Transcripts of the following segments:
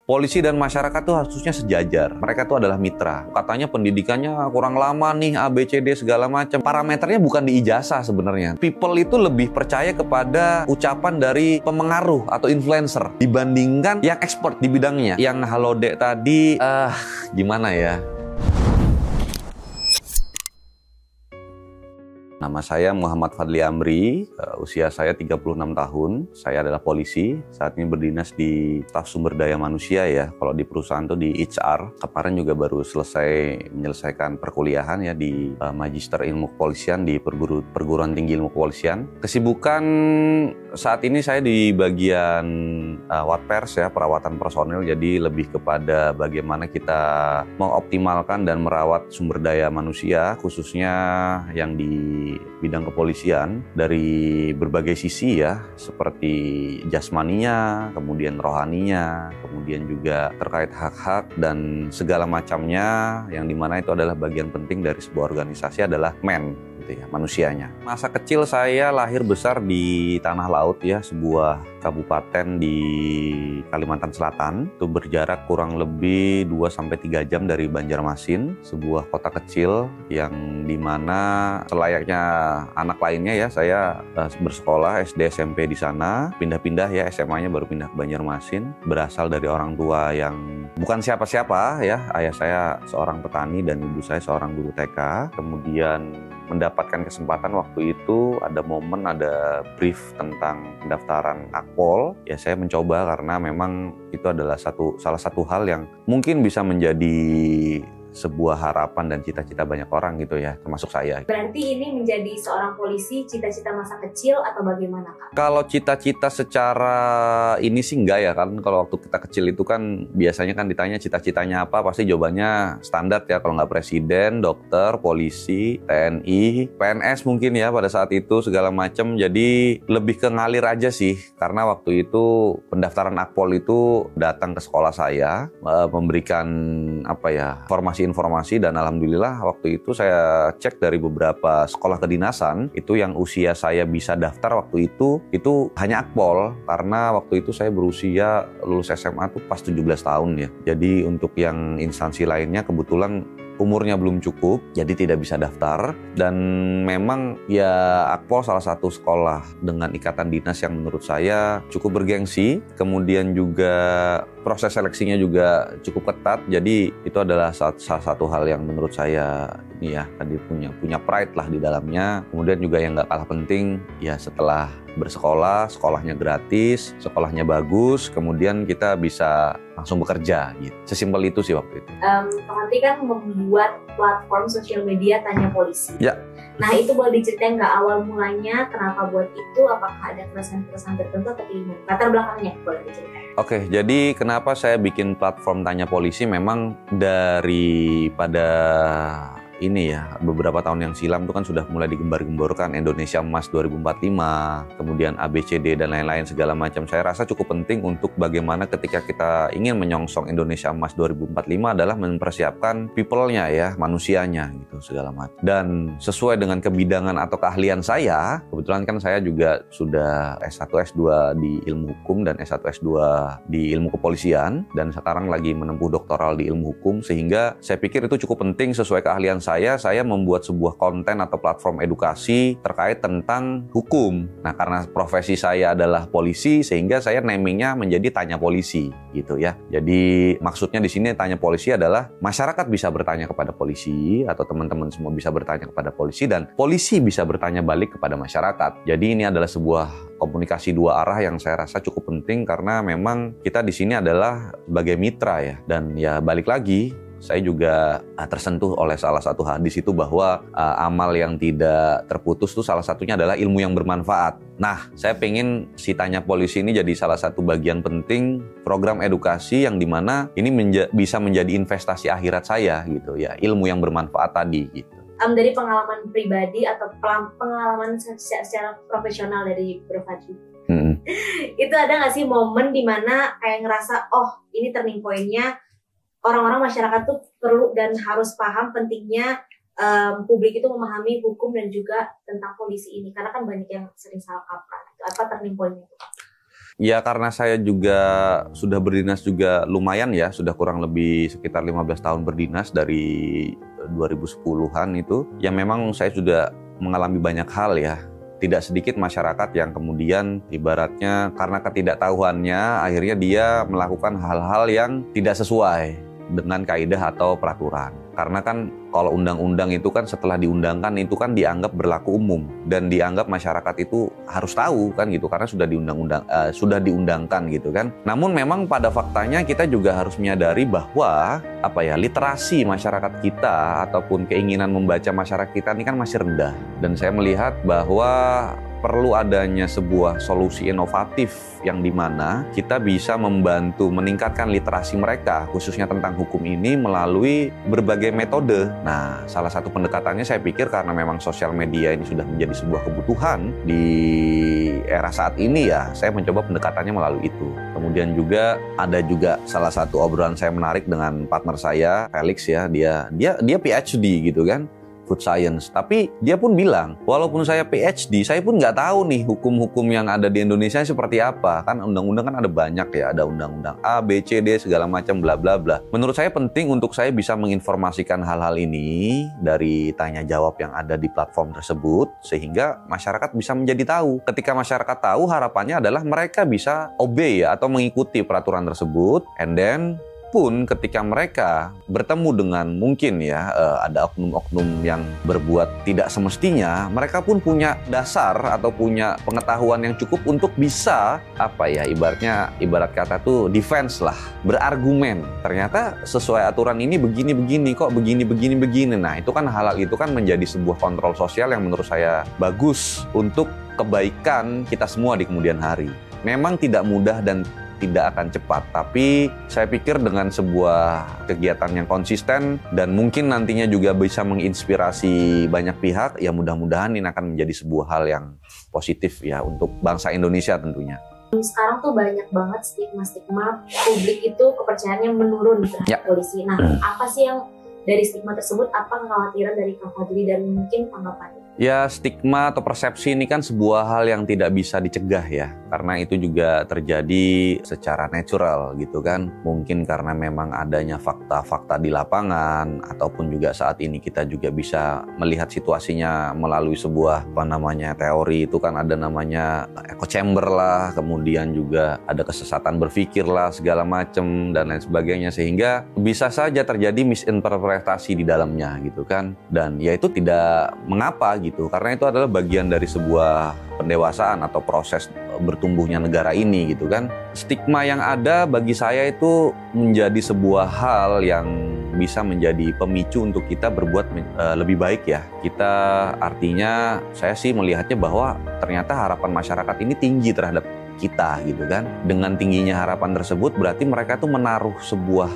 Polisi dan masyarakat tuh harusnya sejajar. Mereka tuh adalah mitra. Katanya pendidikannya kurang lama nih, A, B, C, D segala macam. Parameternya bukan di ijazah sebenarnya. People itu lebih percaya kepada ucapan dari pemengaruh atau influencer dibandingkan yang expert di bidangnya. Yang halo dek tadi, gimana ya? Nama saya Muhammad Fadli Amri, usia saya 36 tahun, saya adalah polisi, saat ini berdinas di staf sumber daya manusia ya, kalau di perusahaan tuh di HR. Kemarin juga baru selesai menyelesaikan perkuliahan ya di Magister Ilmu Kepolisian di Perguruan Tinggi Ilmu Kepolisian. Kesibukan saat ini saya di bagian Watpers ya, perawatan personil, jadi lebih kepada bagaimana kita mengoptimalkan dan merawat sumber daya manusia, khususnya yang di bidang kepolisian dari berbagai sisi ya, seperti jasmaninya, kemudian rohaninya, kemudian juga terkait hak-hak dan segala macamnya, yang dimana itu adalah bagian penting dari sebuah organisasi adalah manusianya. Masa kecil saya lahir besar di Tanah Laut ya, sebuah kabupaten di Kalimantan Selatan. Itu berjarak kurang lebih 2-3 jam dari Banjarmasin, sebuah kota kecil yang dimana selayaknya anak lainnya ya, saya bersekolah SD SMP di sana, pindah-pindah ya, SMA-nya baru pindah ke Banjarmasin. Berasal dari orang tua yang bukan siapa-siapa ya, ayah saya seorang petani dan ibu saya seorang guru TK. Kemudian mendapatkan kesempatan waktu itu ada momen, ada brief tentang pendaftaran Akpol. Ya saya mencoba karena memang itu adalah salah satu hal yang mungkin bisa menjadi sebuah harapan dan cita-cita banyak orang gitu ya, termasuk saya. Berarti ini menjadi seorang polisi cita-cita masa kecil atau bagaimana, Kak? Kalau cita-cita secara ini sih enggak ya, kan kalau waktu kita kecil itu kan biasanya kan ditanya cita-citanya apa, pasti jawabannya standar ya, kalau nggak presiden, dokter, polisi, TNI, PNS mungkin ya pada saat itu segala macam. Jadi lebih ke ngalir aja sih, karena waktu itu pendaftaran Akpol itu datang ke sekolah saya, memberikan informasi, dan alhamdulillah waktu itu saya cek dari beberapa sekolah kedinasan itu yang usia saya bisa daftar waktu itu hanya Akpol, karena waktu itu saya berusia lulus SMA tuh pas 17 tahun ya. Jadi untuk yang instansi lainnya kebetulan umurnya belum cukup, jadi tidak bisa daftar. Dan memang ya Akpol salah satu sekolah dengan ikatan dinas yang menurut saya cukup bergengsi. Kemudian juga proses seleksinya juga cukup ketat. Jadi itu adalah salah satu hal yang menurut saya ini ya, tadi punya pride lah di dalamnya. Kemudian juga yang nggak kalah penting ya, setelah bersekolah, sekolahnya gratis, sekolahnya bagus, kemudian kita bisa langsung bekerja gitu. Sesimpel itu sih waktu itu. Nanti kan membuat platform sosial media Tanya Polisi. Ya. Nah itu boleh diceritain nggak awal mulanya, kenapa buat itu, apakah ada keresahan-keresahan tertentu atau gimana? Latar belakangnya boleh diceritain. Oke, jadi kenapa saya bikin platform Tanya Polisi, memang daripada ini ya, beberapa tahun yang silam itu kan sudah mulai digembar-gemborkan Indonesia Emas 2045, kemudian ABCD dan lain-lain segala macam. Saya rasa cukup penting untuk bagaimana ketika kita ingin menyongsong Indonesia Emas 2045 adalah mempersiapkan people-nya ya, manusianya gitu segala macam. Dan sesuai dengan kebidangan atau keahlian saya, kebetulan kan saya juga sudah S1 S2 di ilmu hukum dan S1 S2 di ilmu kepolisian, dan sekarang lagi menempuh doktoral di ilmu hukum, sehingga saya pikir itu cukup penting sesuai keahlian saya membuat sebuah konten atau platform edukasi terkait tentang hukum. Nah, karena profesi saya adalah polisi, sehingga saya namingnya menjadi Tanya Polisi gitu ya. Jadi maksudnya di sini Tanya Polisi adalah masyarakat bisa bertanya kepada polisi, atau teman-teman semua bisa bertanya kepada polisi, dan polisi bisa bertanya balik kepada masyarakat. Jadi ini adalah sebuah komunikasi dua arah yang saya rasa cukup penting, karena memang kita di sini adalah sebagai mitra ya. Dan ya balik lagi, saya juga tersentuh oleh salah satu hadis itu bahwa amal yang tidak terputus itu salah satunya adalah ilmu yang bermanfaat. Nah, saya pengen si Tanya Polisi ini jadi salah satu bagian penting program edukasi yang dimana ini bisa menjadi investasi akhirat saya gitu ya, ilmu yang bermanfaat tadi gitu. Dari pengalaman pribadi atau pengalaman secara profesional dari Bro Fadli, itu ada nggak sih momen dimana kayak ngerasa, oh ini turning point-nya, orang-orang masyarakat tuh perlu dan harus paham pentingnya publik itu memahami hukum dan juga tentang polisi ini, karena kan banyak yang sering salah kaprah. Apa turning point-nya? Ya karena saya juga sudah berdinas juga lumayan ya, sudah kurang lebih sekitar 15 tahun berdinas dari 2010-an itu. Ya memang saya sudah mengalami banyak hal ya. Tidak sedikit masyarakat yang kemudian ibaratnya karena ketidaktahuannya akhirnya dia melakukan hal-hal yang tidak sesuai dengan kaidah atau peraturan. Karena kan kalau undang-undang itu kan setelah diundangkan itu kan dianggap berlaku umum dan dianggap masyarakat itu harus tahu kan gitu karena sudah diundangkan gitu kan. Namun memang pada faktanya kita juga harus menyadari bahwa literasi masyarakat kita ataupun keinginan membaca masyarakat kita ini kan masih rendah. Dan saya melihat bahwa perlu adanya sebuah solusi inovatif yang dimana kita bisa membantu meningkatkan literasi mereka khususnya tentang hukum ini melalui berbagai metode. Nah, salah satu pendekatannya saya pikir karena memang sosial media ini sudah menjadi sebuah kebutuhan di era saat ini ya, saya mencoba pendekatannya melalui itu. Kemudian juga ada juga salah satu obrolan saya menarik dengan partner saya, Felix ya, dia PhD gitu kan. Food science, tapi dia pun bilang walaupun saya PhD, saya pun nggak tahu nih hukum-hukum yang ada di Indonesia seperti apa. Kan undang-undang kan ada banyak ya, ada undang-undang A, B, C, D segala macam bla bla bla. Menurut saya penting untuk saya bisa menginformasikan hal-hal ini dari tanya jawab yang ada di platform tersebut sehingga masyarakat bisa menjadi tahu. Ketika masyarakat tahu, harapannya adalah mereka bisa obey ya atau mengikuti peraturan tersebut, and then pun ketika mereka bertemu dengan mungkin ya ada oknum-oknum yang berbuat tidak semestinya, mereka pun punya dasar atau punya pengetahuan yang cukup untuk bisa ibarat kata tuh defense lah, berargumen. Ternyata sesuai aturan ini begini kok begini. Nah, itu kan hal itu kan menjadi sebuah kontrol sosial yang menurut saya bagus untuk kebaikan kita semua di kemudian hari. Memang tidak mudah dan tidak akan cepat, tapi saya pikir dengan sebuah kegiatan yang konsisten dan mungkin nantinya juga bisa menginspirasi banyak pihak, ya mudah-mudahan ini akan menjadi sebuah hal yang positif ya untuk bangsa Indonesia tentunya. Sekarang tuh banyak banget stigma-stigma publik itu kepercayaannya menurun terhadap polisi. Nah, apa sih yang dari stigma tersebut, apa kekhawatiran dari Kak Fadli dan mungkin tanggapannya? Ya, stigma atau persepsi ini kan sebuah hal yang tidak bisa dicegah ya, karena itu juga terjadi secara natural gitu kan. Mungkin karena memang adanya fakta-fakta di lapangan, ataupun juga saat ini kita juga bisa melihat situasinya melalui sebuah teori itu kan ada namanya echo chamber lah, kemudian juga ada kesesatan berpikir lah, segala macam dan lain sebagainya, sehingga bisa saja terjadi misinterpretasi di dalamnya gitu kan. Dan ya itu tidak mengapa gitu, karena itu adalah bagian dari sebuah pendewasaan atau proses bertumbuhnya negara ini gitu kan. Stigma yang ada bagi saya itu menjadi sebuah hal yang bisa menjadi pemicu untuk kita berbuat lebih baik ya. Kita artinya saya sih melihatnya bahwa ternyata harapan masyarakat ini tinggi terhadap kita gitu kan. Dengan tingginya harapan tersebut berarti mereka tuh menaruh sebuah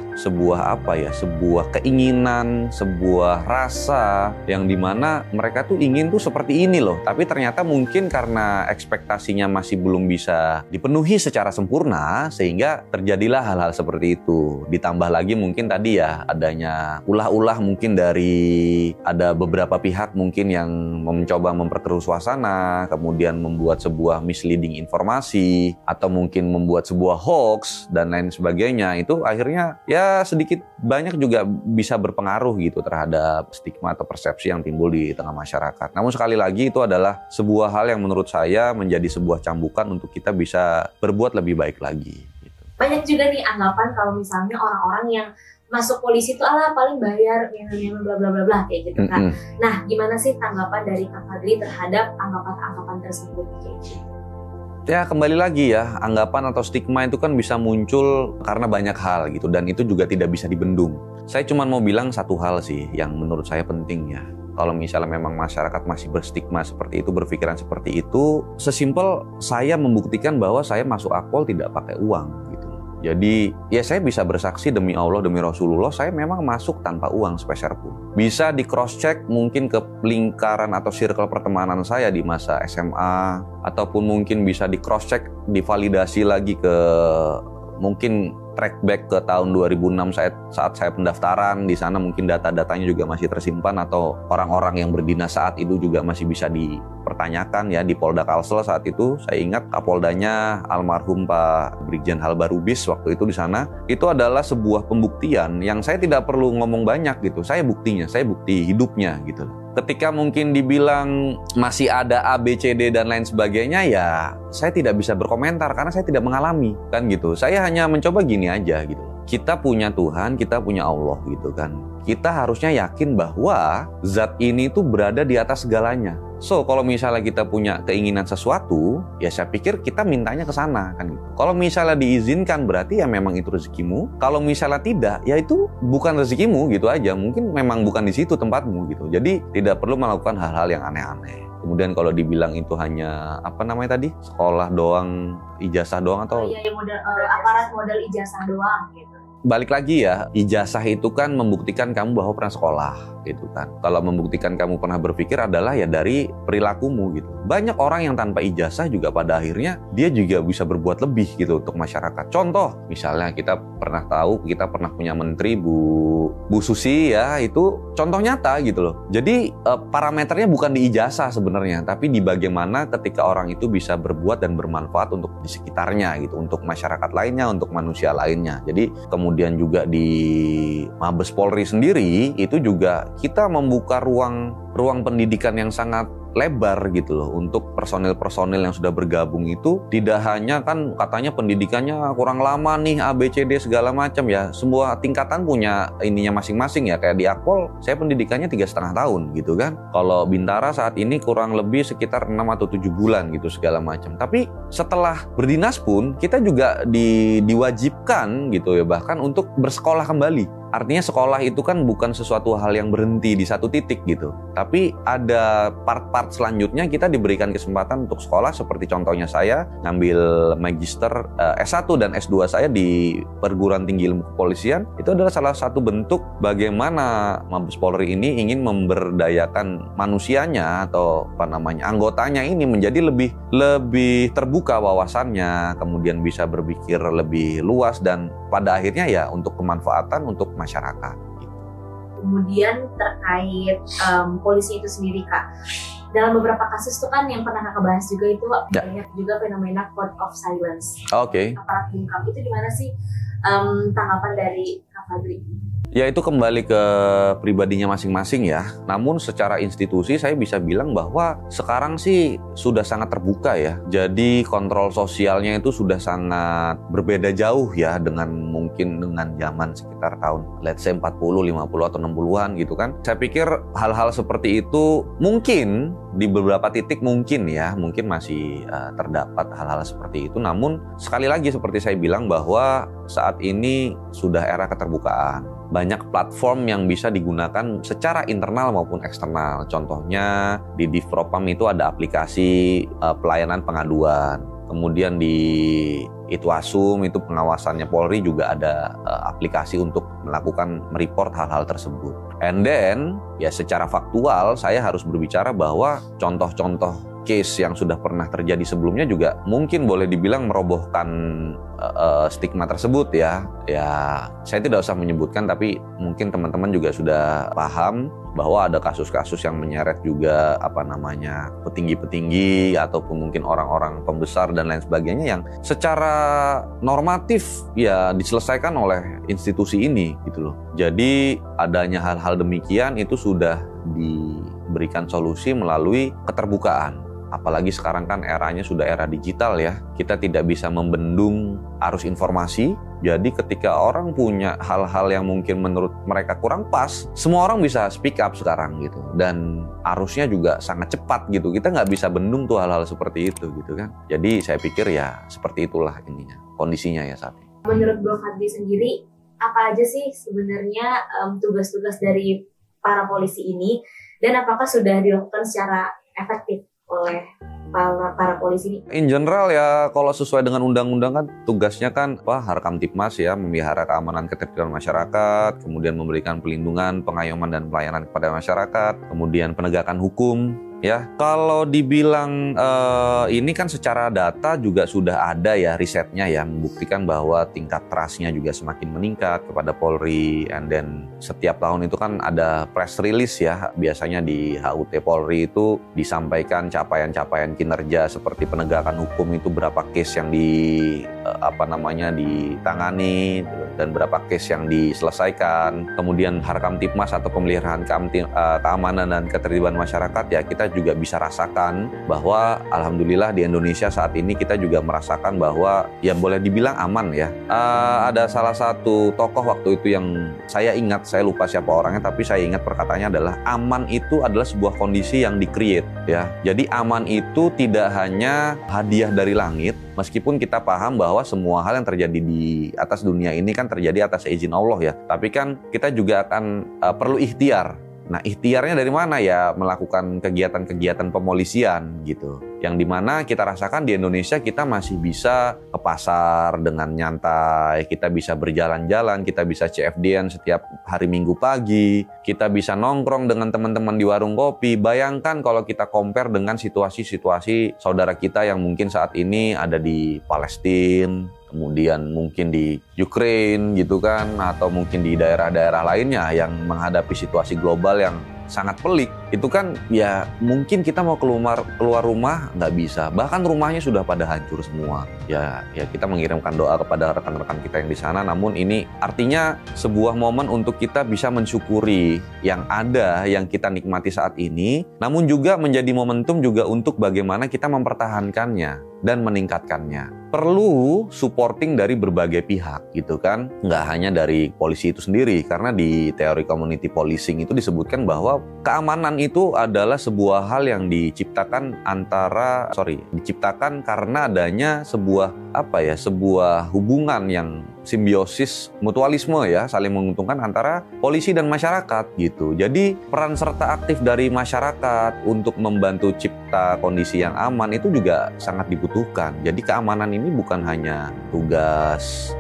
keinginan, sebuah rasa yang dimana mereka tuh ingin tuh seperti ini loh, tapi ternyata mungkin karena ekspektasinya masih belum bisa dipenuhi secara sempurna sehingga terjadilah hal-hal seperti itu. Ditambah lagi mungkin tadi ya adanya ulah-ulah mungkin dari ada beberapa pihak mungkin yang mencoba memperkeruh suasana, kemudian membuat sebuah misleading informasi atau mungkin membuat sebuah hoax dan lain sebagainya. Itu akhirnya ya sedikit banyak juga bisa berpengaruh gitu terhadap stigma atau persepsi yang timbul di tengah masyarakat. Namun sekali lagi itu adalah sebuah hal yang menurut saya menjadi sebuah cambukan untuk kita bisa berbuat lebih baik lagi gitu. Banyak juga nih anggapan kalau misalnya orang-orang yang masuk polisi itu paling bayar bla bla bla bla kayak gitu kan. Nah, gimana sih tanggapan dari Kak Fadli terhadap anggapan-anggapan tersebut kayak gitu? Ya kembali lagi ya, anggapan atau stigma itu kan bisa muncul karena banyak hal gitu, dan itu juga tidak bisa dibendung. Saya cuma mau bilang satu hal sih yang menurut saya penting ya. Kalau misalnya memang masyarakat masih berstigma seperti itu, berpikiran seperti itu, sesimpel saya membuktikan bahwa saya masuk Akpol tidak pakai uang gitu. Jadi ya saya bisa bersaksi demi Allah, demi Rasulullah, saya memang masuk tanpa uang sepeser pun. Bisa di cross check mungkin ke lingkaran atau circle pertemanan saya di masa SMA, ataupun mungkin bisa di cross check, divalidasi lagi ke mungkin track back ke tahun 2006 saat saya pendaftaran, di sana mungkin data-datanya juga masih tersimpan atau orang-orang yang berdinas saat itu juga masih bisa dipertanyakan ya di Polda Kalsel saat itu. Saya ingat Kapoldanya almarhum Pak Brigjen Halbarubis waktu itu di sana. Itu adalah sebuah pembuktian yang saya tidak perlu ngomong banyak gitu. Saya buktinya, saya bukti hidupnya gitu. Ketika mungkin dibilang masih ada A, B, C, D dan lain sebagainya, ya saya tidak bisa berkomentar karena saya tidak mengalami kan gitu. Saya hanya mencoba gini aja gitu. Kita punya Tuhan, kita punya Allah gitu kan. Kita harusnya yakin bahwa zat ini tuh berada di atas segalanya. So, kalau misalnya kita punya keinginan sesuatu, ya saya pikir kita mintanya ke sana kan gitu. Kalau misalnya diizinkan berarti ya memang itu rezekimu. Kalau misalnya tidak, ya itu bukan rezekimu gitu aja. Mungkin memang bukan di situ tempatmu gitu. Jadi tidak perlu melakukan hal-hal yang aneh-aneh. Kemudian kalau dibilang itu hanya apa namanya tadi, sekolah doang, ijazah doang atau iya modal aparat modal ijazah doang gitu. Balik lagi ya, ijazah itu kan membuktikan kamu bahwa pernah sekolah gitu kan. Kalau membuktikan kamu pernah berpikir adalah ya dari perilakumu gitu. Banyak orang yang tanpa ijazah juga pada akhirnya dia juga bisa berbuat lebih gitu untuk masyarakat. Contoh, misalnya kita pernah tahu, kita pernah punya menteri Bu Susi ya, itu contoh nyata gitu loh. Jadi parameternya bukan di ijazah sebenarnya, tapi di bagaimana ketika orang itu bisa berbuat dan bermanfaat untuk di sekitarnya gitu, untuk masyarakat lainnya, untuk manusia lainnya. Jadi kemudian juga di Mabes Polri sendiri itu juga kita membuka ruang pendidikan yang sangat lebar gitu loh untuk personil-personil yang sudah bergabung itu. Tidak hanya kan katanya pendidikannya kurang lama nih A, B, C, D segala macam ya. Semua tingkatan punya ininya masing-masing ya. Kayak di Akpol saya pendidikannya 3,5 tahun gitu kan. Kalau Bintara saat ini kurang lebih sekitar 6 atau 7 bulan gitu segala macam. Tapi setelah berdinas pun kita juga diwajibkan gitu ya bahkan untuk bersekolah kembali. Artinya sekolah itu kan bukan sesuatu hal yang berhenti di satu titik gitu. Tapi ada part-part selanjutnya kita diberikan kesempatan untuk sekolah. Seperti contohnya saya ngambil magister S1 dan S2 saya di Perguruan Tinggi Ilmu Kepolisian. Itu adalah salah satu bentuk bagaimana Mabes Polri ini ingin memberdayakan manusianya atau anggotanya ini menjadi lebih terbuka wawasannya, kemudian bisa berpikir lebih luas dan pada akhirnya ya untuk kemanfaatan untuk masyarakat. Kemudian terkait polisi itu sendiri Kak, dalam beberapa kasus tuh kan yang pernah Kakak bahas juga itu banyak juga fenomena code of silence. Oke. Aparat bungkam itu gimana sih tanggapan dari Kak Fadli? Ya itu kembali ke pribadinya masing-masing ya. Namun secara institusi saya bisa bilang bahwa sekarang sih sudah sangat terbuka ya. Jadi kontrol sosialnya itu sudah sangat berbeda jauh ya mungkin dengan zaman sekitar tahun let's say 40, 50 atau 60-an gitu kan. Saya pikir hal-hal seperti itu mungkin di beberapa titik mungkin masih terdapat hal-hal seperti itu. Namun sekali lagi seperti saya bilang bahwa saat ini sudah era keterbukaan. Banyak platform yang bisa digunakan secara internal maupun eksternal. Contohnya di Divpropam itu ada aplikasi pelayanan pengaduan. Kemudian di Itwasum itu pengawasannya Polri juga ada aplikasi untuk melakukan mereport hal-hal tersebut. And then ya secara faktual saya harus berbicara bahwa contoh-contoh case yang sudah pernah terjadi sebelumnya juga mungkin boleh dibilang merobohkan stigma tersebut ya. Ya saya tidak usah menyebutkan tapi mungkin teman-teman juga sudah paham bahwa ada kasus-kasus yang menyeret juga petinggi-petinggi ataupun mungkin orang-orang pembesar dan lain sebagainya yang secara normatif ya diselesaikan oleh institusi ini gitu loh. Jadi adanya hal-hal demikian itu sudah diberikan solusi melalui keterbukaan. Apalagi sekarang kan eranya sudah era digital ya. Kita tidak bisa membendung arus informasi. Jadi ketika orang punya hal-hal yang mungkin menurut mereka kurang pas, semua orang bisa speak up sekarang gitu. Dan arusnya juga sangat cepat gitu. Kita nggak bisa bendung tuh hal-hal seperti itu gitu kan. Jadi saya pikir ya seperti itulah ininya, kondisinya ya saat ini. Menurut Bro Fadli sendiri, apa aja sih sebenarnya tugas-tugas dari para polisi ini? Dan apakah sudah dilakukan secara efektif oleh para polisi ini? In general ya kalau sesuai dengan undang-undang kan tugasnya kan Harkamtipmas ya, memelihara keamanan ketertiban masyarakat, kemudian memberikan pelindungan, pengayoman dan pelayanan kepada masyarakat, kemudian penegakan hukum, ya. Kalau dibilang ini kan secara data juga sudah ada ya risetnya yang membuktikan bahwa tingkat trust-nya juga semakin meningkat kepada Polri. And then setiap tahun itu kan ada press release ya, biasanya di HUT Polri itu disampaikan capaian-capaian kinerja seperti penegakan hukum itu berapa case yang ditangani dan berapa case yang diselesaikan. Kemudian Harkamtibmas atau pemeliharaan keamanan dan ketertiban masyarakat ya, kita juga bisa rasakan bahwa alhamdulillah di Indonesia saat ini kita juga merasakan bahwa ya boleh dibilang aman ya. Ada salah satu tokoh waktu itu yang saya ingat, saya lupa siapa orangnya, tapi saya ingat perkataannya adalah aman itu adalah sebuah kondisi yang di-create ya. Jadi aman itu tidak hanya hadiah dari langit, meskipun kita paham bahwa semua hal yang terjadi di atas dunia ini kan terjadi atas izin Allah ya. Tapi kan kita juga akan perlu ikhtiar. Nah, ikhtiarnya dari mana ya? Melakukan kegiatan-kegiatan pemolisian gitu. Yang dimana kita rasakan di Indonesia kita masih bisa ke pasar dengan nyantai, kita bisa berjalan-jalan, kita bisa CFD-an setiap hari Minggu pagi, kita bisa nongkrong dengan teman-teman di warung kopi. Bayangkan kalau kita compare dengan situasi-situasi saudara kita yang mungkin saat ini ada di Palestina, kemudian mungkin di Ukraine gitu kan, atau mungkin di daerah-daerah lainnya yang menghadapi situasi global yang sangat pelik. Itu kan ya mungkin kita mau keluar rumah nggak bisa, bahkan rumahnya sudah pada hancur semua. Ya kita mengirimkan doa kepada rekan-rekan kita yang di sana. Namun ini artinya sebuah momen untuk kita bisa mensyukuri yang ada, yang kita nikmati saat ini. Namun juga menjadi momentum juga untuk bagaimana kita mempertahankannya dan meningkatkannya. Perlu supporting dari berbagai pihak gitu kan, nggak hanya dari polisi itu sendiri, karena di teori community policing itu disebutkan bahwa keamanan itu adalah sebuah hal yang diciptakan karena adanya sebuah hubungan yang simbiosis mutualisme ya, saling menguntungkan antara polisi dan masyarakat gitu. Jadi peran serta aktif dari masyarakat untuk membantu cipta kondisi yang aman itu juga sangat dibutuhkan. Jadi keamanan ini bukan hanya tugas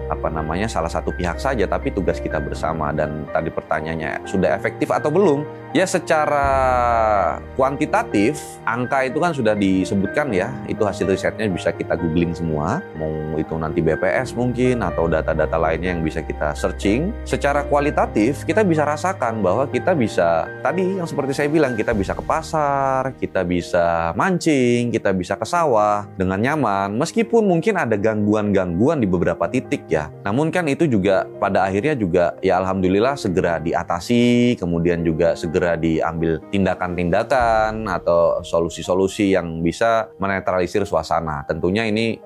salah satu pihak saja, tapi tugas kita bersama. Dan tadi pertanyaannya, sudah efektif atau belum? Ya secara kuantitatif angka itu kan sudah disebutkan ya, itu hasil risetnya bisa kita googling semua, mau itu nanti BPS mungkin atau data-data lainnya yang bisa kita searching. Secara kualitatif kita bisa rasakan bahwa kita bisa, tadi yang seperti saya bilang, kita bisa ke pasar, kita bisa mancing, kita bisa ke sawah dengan nyaman, meskipun mungkin ada gangguan-gangguan di beberapa titik ya. Namun kan itu juga pada akhirnya juga ya alhamdulillah segera diatasi, kemudian juga segera diambil tindakan-tindakan atau solusi-solusi yang bisa menetralisir suasana. Tentunya ini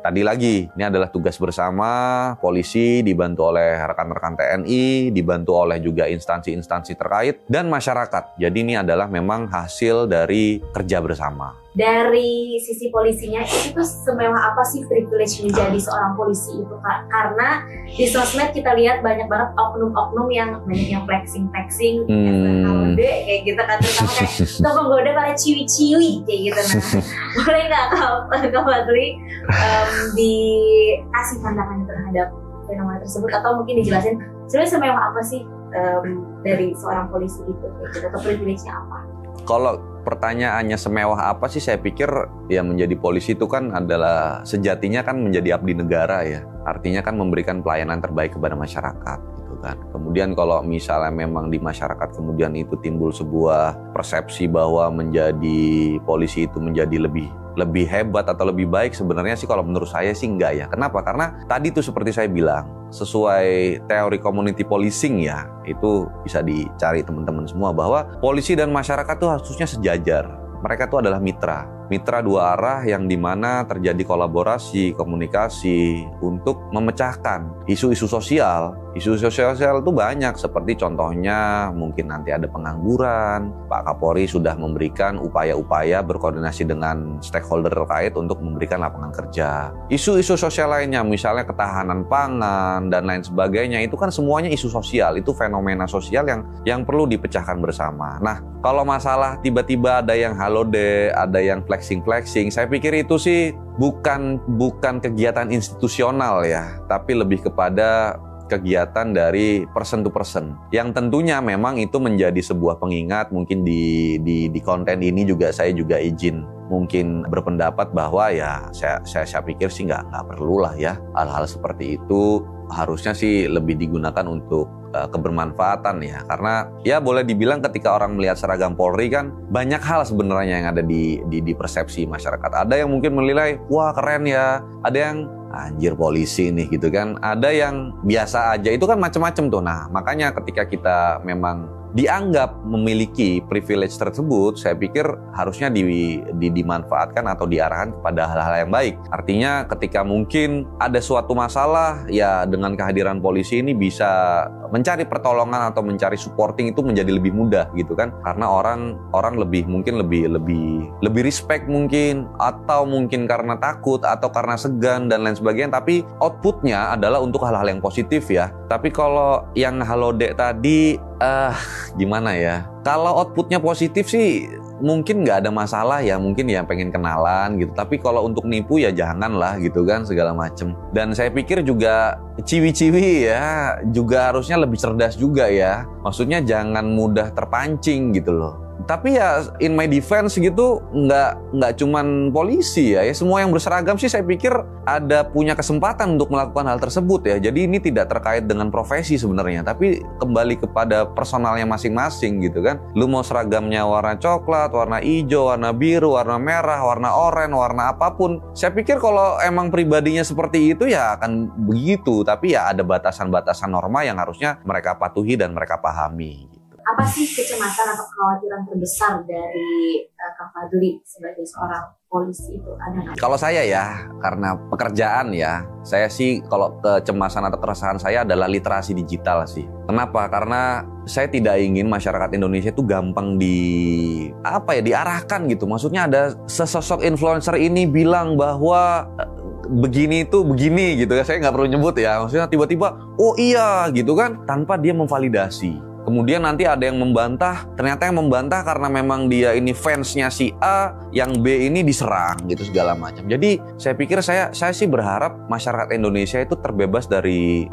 adalah tugas bersama polisi dibantu oleh rekan-rekan TNI, dibantu oleh juga instansi-instansi terkait dan masyarakat. Jadi ini adalah memang hasil dari kerja bersama. Dari sisi polisinya itu tuh semewah apa sih privilege menjadi seorang polisi itu, Kak? Karena di sosmed kita lihat banyak banget oknum-oknum yang banyak yang flexing kayak gitu kan, terutama kayak tuh penggoda para ciwi-ciwi kayak gitu. Nah, boleh nggak Kak Fadli dikasih pandangan terhadap fenomena tersebut, atau mungkin dijelasin sebenarnya semewah apa sih dari seorang polisi itu kayak gitu, atau privilege-nya apa? Kalau pertanyaannya semewah apa sih, saya pikir ya menjadi polisi itu kan adalah sejatinya kan menjadi abdi negara ya. Artinya kan memberikan pelayanan terbaik kepada masyarakat gitu kan. Kemudian kalau misalnya memang di masyarakat kemudian itu timbul sebuah persepsi bahwa menjadi polisi itu menjadi lebih hebat atau lebih baik, sebenarnya sih kalau menurut saya sih enggak ya. Kenapa? Karena tadi tuh seperti saya bilang, sesuai teori community policing ya, itu bisa dicari teman-teman semua bahwa polisi dan masyarakat tuh harusnya sejajar. Mereka tuh adalah mitra dua arah yang dimana terjadi kolaborasi, komunikasi untuk memecahkan isu-isu sosial. Isu-isu sosial itu banyak, seperti contohnya mungkin nanti ada pengangguran. Pak Kapolri sudah memberikan upaya-upaya berkoordinasi dengan stakeholder terkait untuk memberikan lapangan kerja. Isu-isu sosial lainnya, misalnya ketahanan pangan dan lain sebagainya, itu kan semuanya isu sosial, itu fenomena sosial yang perlu dipecahkan bersama. Nah, kalau masalah tiba-tiba ada yang halode, ada yang flexing, saya pikir itu sih bukan kegiatan institusional ya, tapi lebih kepada kegiatan dari person to person. Yang tentunya memang itu menjadi sebuah pengingat. Mungkin di konten ini juga saya juga izin mungkin berpendapat bahwa ya saya pikir sih nggak perlu lah ya hal-hal seperti itu. Harusnya sih lebih digunakan untuk kebermanfaatan ya, karena ya boleh dibilang ketika orang melihat seragam Polri kan banyak hal sebenarnya yang ada di persepsi masyarakat. Ada yang mungkin menilai wah keren ya, ada yang anjir polisi nih gitu kan, ada yang biasa aja, itu kan macam-macam tuh. Nah makanya ketika kita memang dianggap memiliki privilege tersebut, saya pikir harusnya dimanfaatkan atau diarahkan kepada hal-hal yang baik. Artinya ketika mungkin ada suatu masalah, ya dengan kehadiran polisi ini bisa mencari pertolongan atau mencari supporting itu menjadi lebih mudah gitu kan. Karena orang lebih respect mungkin, atau mungkin karena takut atau karena segan dan lain sebagainya, tapi outputnya adalah untuk hal-hal yang positif ya. Tapi kalau yang Halodeck tadi gimana ya, kalau outputnya positif sih mungkin nggak ada masalah ya, mungkin ya pengen kenalan gitu. Tapi kalau untuk nipu ya janganlah gitu kan, segala macem. Dan saya pikir juga ciwi-ciwi ya juga harusnya lebih cerdas juga ya, maksudnya jangan mudah terpancing gitu loh. Tapi ya in my defense gitu, nggak cuman polisi ya, semua yang berseragam sih saya pikir ada punya kesempatan untuk melakukan hal tersebut ya. Jadi ini tidak terkait dengan profesi sebenarnya, tapi kembali kepada personalnya masing-masing gitu kan. Lu mau seragamnya warna coklat, warna hijau, warna biru, warna merah, warna oranye, warna apapun, saya pikir kalau emang pribadinya seperti itu ya akan begitu. Tapi ya ada batasan-batasan norma yang harusnya mereka patuhi dan mereka pahami. Apa sih kecemasan atau kekhawatiran terbesar dari Kak Fadli sebagai seorang polisi itu, ada nggak? Kalau saya ya, karena pekerjaan ya, saya sih kalau kecemasan atau keresahan saya adalah literasi digital sih. Kenapa? Karena saya tidak ingin masyarakat Indonesia itu gampang diarahkan gitu. Maksudnya ada sesosok influencer ini bilang bahwa begini itu begini gitu ya, saya nggak perlu nyebut ya. Maksudnya tiba-tiba, oh iya gitu kan, tanpa dia memvalidasi. Kemudian nanti ada yang membantah, ternyata yang membantah karena memang dia ini fansnya si A, yang B ini diserang gitu segala macam. Jadi saya pikir saya sih berharap masyarakat Indonesia itu terbebas dari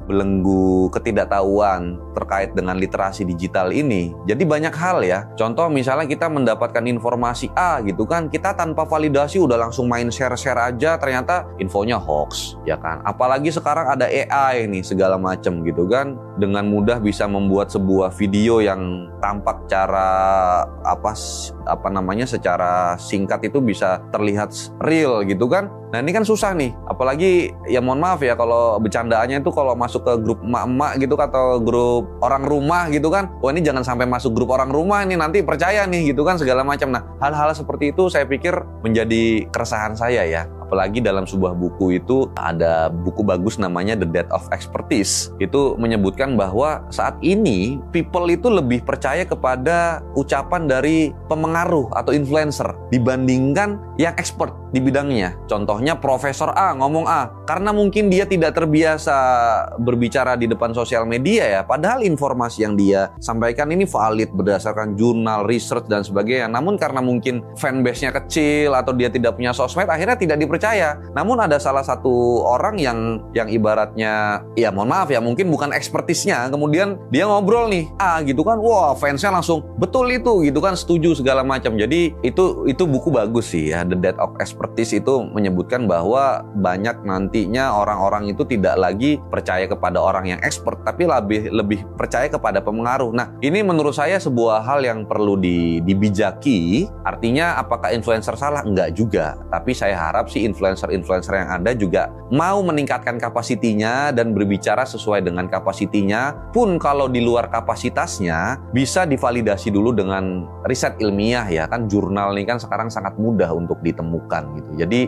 belenggu ketidaktahuan terkait dengan literasi digital ini. Jadi banyak hal ya. Contoh misalnya kita mendapatkan informasi A gitu kan, kita tanpa validasi udah langsung main share-share aja, ternyata infonya hoax ya kan. Apalagi sekarang ada AI nih segala macam gitu kan, dengan mudah bisa membuat sebuah video yang tampak secara singkat itu bisa terlihat real gitu kan. Nah ini kan susah nih, apalagi ya mohon maaf ya kalau bercandaannya itu kalau masuk ke grup emak-emak gitu atau grup orang rumah gitu kan, wah ini jangan sampai masuk grup orang rumah ini nanti percaya nih gitu kan segala macam. Nah hal-hal seperti itu saya pikir menjadi keresahan saya ya. Apalagi dalam sebuah buku itu ada buku bagus namanya The Death of Expertise. Itu menyebutkan bahwa saat ini people itu lebih percaya kepada ucapan dari pemengaruh atau influencer dibandingkan yang expert di bidangnya. Contohnya Profesor A ngomong A, karena mungkin dia tidak terbiasa berbicara di depan sosial media ya, padahal informasi yang dia sampaikan ini valid berdasarkan jurnal, research dan sebagainya. Namun karena mungkin fanbase-nya kecil atau dia tidak punya sosmed, akhirnya tidak dipercaya. Namun ada salah satu orang yang ibaratnya ya mohon maaf ya mungkin bukan ekspertisnya, kemudian dia ngobrol nih A gitu kan, wah fansnya langsung betul itu gitu kan, setuju segala macam. Jadi itu buku bagus sih ya, The Death of Expertise itu menyebutkan bahwa banyak nantinya orang-orang itu tidak lagi percaya kepada orang yang expert, tapi lebih percaya kepada pemengaruh. Nah ini menurut saya sebuah hal yang perlu dibijaki. Artinya apakah influencer salah? Enggak juga, tapi saya harap sih influencer-influencer yang ada juga mau meningkatkan kapasitinya dan berbicara sesuai dengan kapasitinya. Pun kalau di luar kapasitasnya bisa divalidasi dulu dengan riset ilmiah ya kan. Jurnal ini kan sekarang sangat mudah untuk ditemukan gitu. Jadi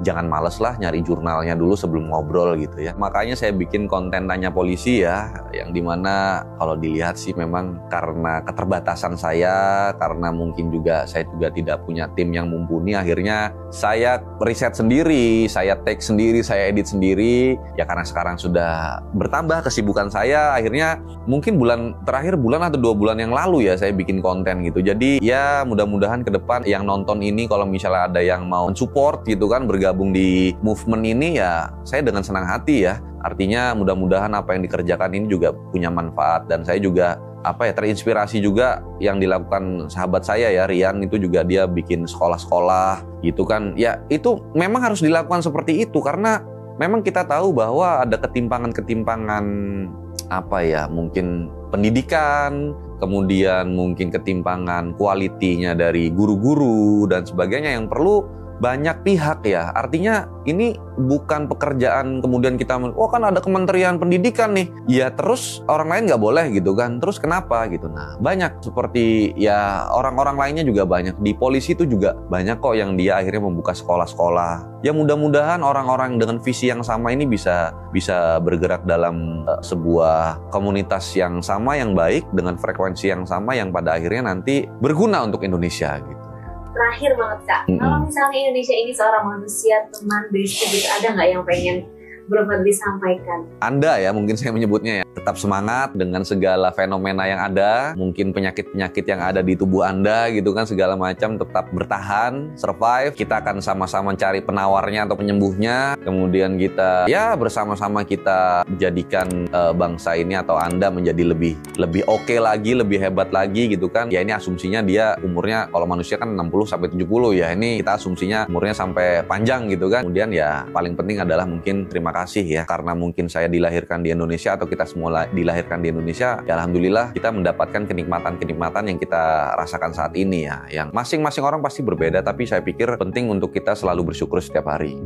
jangan males lah nyari jurnalnya dulu sebelum ngobrol gitu ya. Makanya saya bikin konten Tanya Polisi ya, yang dimana kalau dilihat sih memang karena keterbatasan saya, karena mungkin juga saya juga tidak punya tim yang mumpuni, akhirnya saya riset sendiri, saya take sendiri, saya edit sendiri. Ya karena sekarang sudah bertambah kesibukan saya, akhirnya mungkin bulan atau 2 bulan yang lalu ya saya bikin konten gitu. Jadi ya mudah-mudahan ke depan yang nonton ini kalau misalnya ada yang mau support gitu kan, bergabung bergabung di movement ini ya saya dengan senang hati ya. Artinya mudah-mudahan apa yang dikerjakan ini juga punya manfaat, dan saya juga terinspirasi juga yang dilakukan sahabat saya ya, Rian, itu juga dia bikin sekolah-sekolah gitu kan. Ya itu memang harus dilakukan seperti itu karena memang kita tahu bahwa ada ketimpangan mungkin pendidikan, kemudian mungkin ketimpangan kualitinya dari guru-guru dan sebagainya yang perlu banyak pihak ya. Artinya ini bukan pekerjaan kemudian kita, kan ada Kementerian Pendidikan nih, ya terus orang lain nggak boleh gitu kan, terus kenapa gitu. Nah banyak seperti ya orang-orang lainnya juga banyak. Di polisi itu juga banyak kok yang dia akhirnya membuka sekolah-sekolah. Ya mudah-mudahan orang-orang dengan visi yang sama ini bisa bergerak dalam sebuah komunitas yang sama, yang baik, dengan frekuensi yang sama, yang pada akhirnya nanti berguna untuk Indonesia gitu. Terakhir banget Kak, kalau misalnya Indonesia ini seorang manusia, teman, bestie gitu, ada nggak yang pengen Bro Fadly sampaikan? Anda ya, mungkin saya menyebutnya ya, tetap semangat dengan segala fenomena yang ada, mungkin penyakit-penyakit yang ada di tubuh Anda gitu kan, segala macam, tetap bertahan, survive. Kita akan sama-sama cari penawarnya atau penyembuhnya, kemudian kita ya bersama-sama kita jadikan bangsa ini atau Anda menjadi lebih oke lagi, lebih hebat lagi gitu kan. Ya ini asumsinya dia umurnya, kalau manusia kan 60 sampai 70 ya, ini kita asumsinya umurnya sampai panjang gitu kan. Kemudian ya paling penting adalah mungkin terima kasih ya, karena mungkin saya dilahirkan di Indonesia atau kita semua dilahirkan di Indonesia, ya alhamdulillah kita mendapatkan kenikmatan-kenikmatan yang kita rasakan saat ini ya. Yang masing-masing orang pasti berbeda, tapi saya pikir penting untuk kita selalu bersyukur setiap hari.